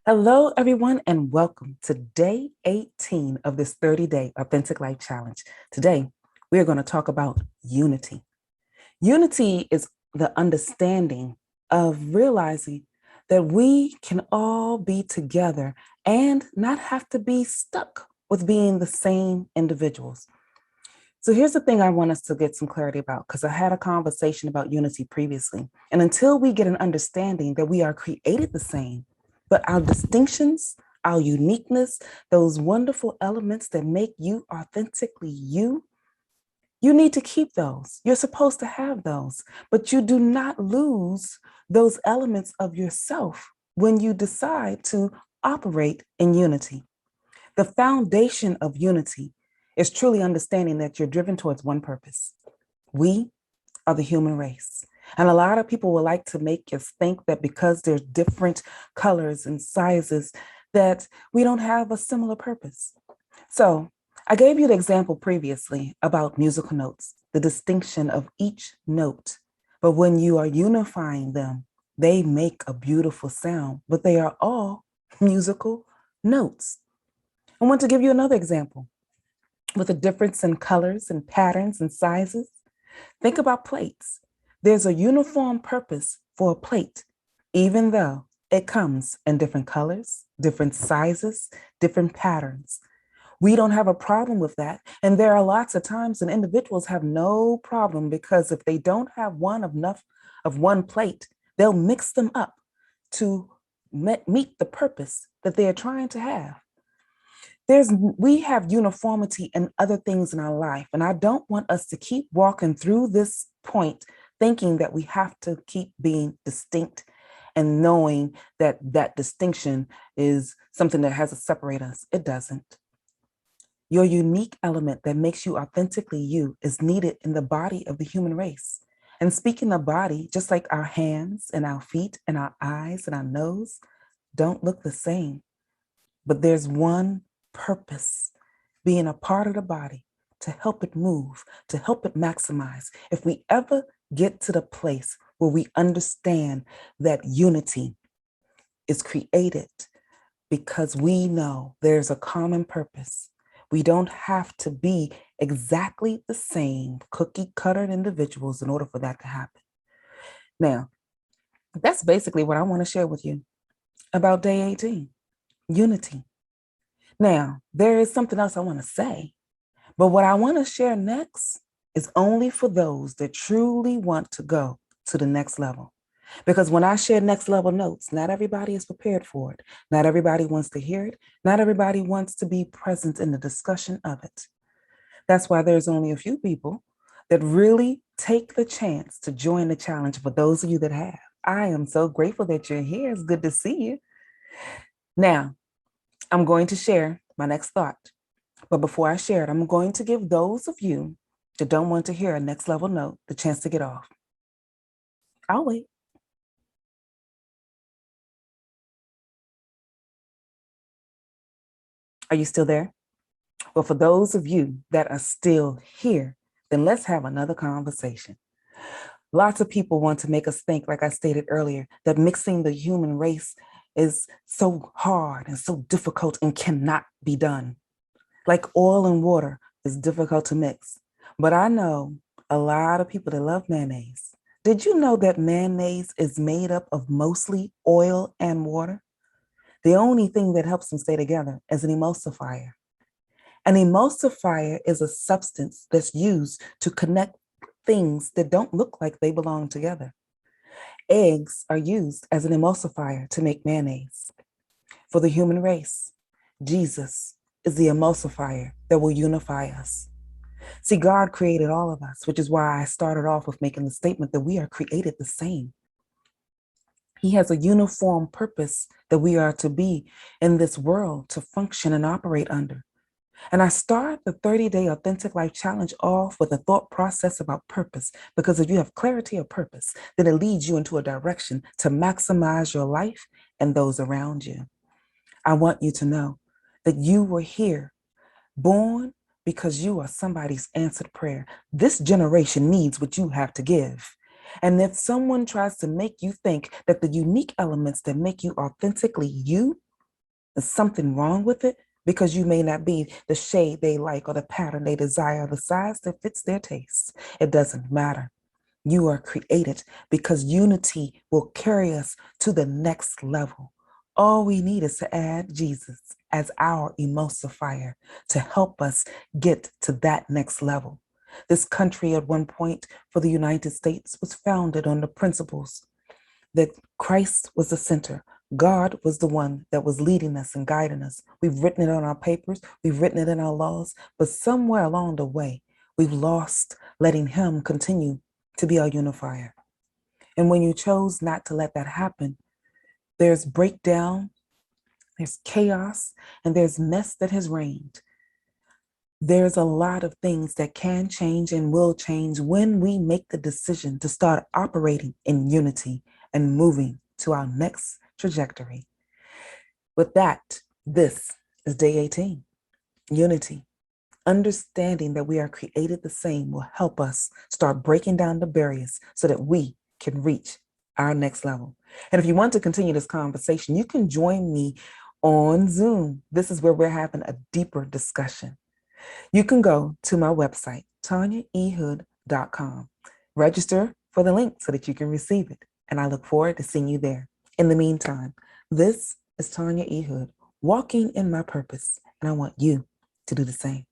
Hello, everyone, and welcome to day 18 of this 30-day Authentic Life Challenge. Today, we are going to talk about unity. Unity is the understanding of realizing that we can all be together and not have to be stuck with being the same individuals. So here's the thing I want us to get some clarity about, because I had a conversation about unity previously. And until we get an understanding that we are created the same, but our distinctions, our uniqueness, those wonderful elements that make you authentically you, you need to keep those. You're supposed to have those, but you do not lose those elements of yourself when you decide to operate in unity. The foundation of unity is truly understanding that you're driven towards one purpose. We are the human race. And a lot of people would like to make us think that because there's different colors and sizes, that we don't have a similar purpose. So I gave you the example previously about musical notes, the distinction of each note. But when you are unifying them, they make a beautiful sound, but they are all musical notes. I want to give you another example with a difference in colors and patterns and sizes. Think about plates. There's a uniform purpose for a plate, even though it comes in different colors, different sizes, different patterns. We don't have a problem with that. And there are lots of times when individuals have no problem, because if they don't have enough of one plate, they'll mix them up to meet the purpose that they are trying to have. We have uniformity in other things in our life. And I don't want us to keep walking through this point thinking that we have to keep being distinct and knowing that that distinction is something that has to separate us. It doesn't. Your unique element that makes you authentically you is needed in the body of the human race. And speaking of body, just like our hands and our feet and our eyes and our nose don't look the same, but there's one purpose, being a part of the body to help it move, to help it maximize. If we ever get to the place where we understand that unity is created because we know there's a common purpose, we don't have to be exactly the same cookie cutter individuals in order for that to happen. Now, that's basically what I want to share with you about day 18, unity. Now, there is something else I want to say, but what I want to share next is only for those that truly want to go to the next level. Because when I share next level notes, not everybody is prepared for it. Not everybody wants to hear it. Not everybody wants to be present in the discussion of it. That's why there's only a few people that really take the chance to join the challenge. For those of you that have, I am so grateful that you're here. It's good to see you. Now, I'm going to share my next thought. But before I share it, I'm going to give those of you that don't want to hear a next level note the chance to get off. I'll wait. Are you still there? Well, for those of you that are still here, then let's have another conversation. Lots of people want to make us think, like I stated earlier, that mixing the human race is so hard and so difficult and cannot be done. Like oil and water is difficult to mix. But I know a lot of people that love mayonnaise. Did you know that mayonnaise is made up of mostly oil and water? The only thing that helps them stay together is an emulsifier. An emulsifier is a substance that's used to connect things that don't look like they belong together. Eggs are used as an emulsifier to make mayonnaise. For the human race, Jesus is the emulsifier that will unify us. See, God created all of us, which is why I started off with making the statement that we are created the same. He has a uniform purpose that we are to be in this world to function and operate under. And I start the 30-day Authentic Life Challenge off with a thought process about purpose, because if you have clarity of purpose, then it leads you into a direction to maximize your life and those around you. I want you to know that you were here, born because you are somebody's answered prayer. This generation needs what you have to give. And if someone tries to make you think that the unique elements that make you authentically you Is something wrong with it? Because you may not be the shade they like or the pattern they desire, or the size that fits their taste. It doesn't matter. You are created because unity will carry us to the next level. All we need is to add Jesus as our emulsifier to help us get to that next level. This country at one point for the United States was founded on the principles that Christ was the center. God was the one that was leading us and guiding us. We've written it on our papers, we've written it in our laws, but somewhere along the way, we've lost letting Him continue to be our unifier. And when you chose not to let that happen, there's breakdown, there's chaos, and there's mess that has reigned. There's a lot of things that can change and will change when we make the decision to start operating in unity and moving to our next trajectory. With that, this is day 18, unity. Understanding that we are created the same will help us start breaking down the barriers so that we can reach our next level. And if you want to continue this conversation, you can join me on Zoom. This is where we're having a deeper discussion. You can go to my website, tanyaehood.com. Register for the link so that you can receive it. And I look forward to seeing you there. In the meantime, this is Tanya E. Hood, walking in my purpose, and I want you to do the same.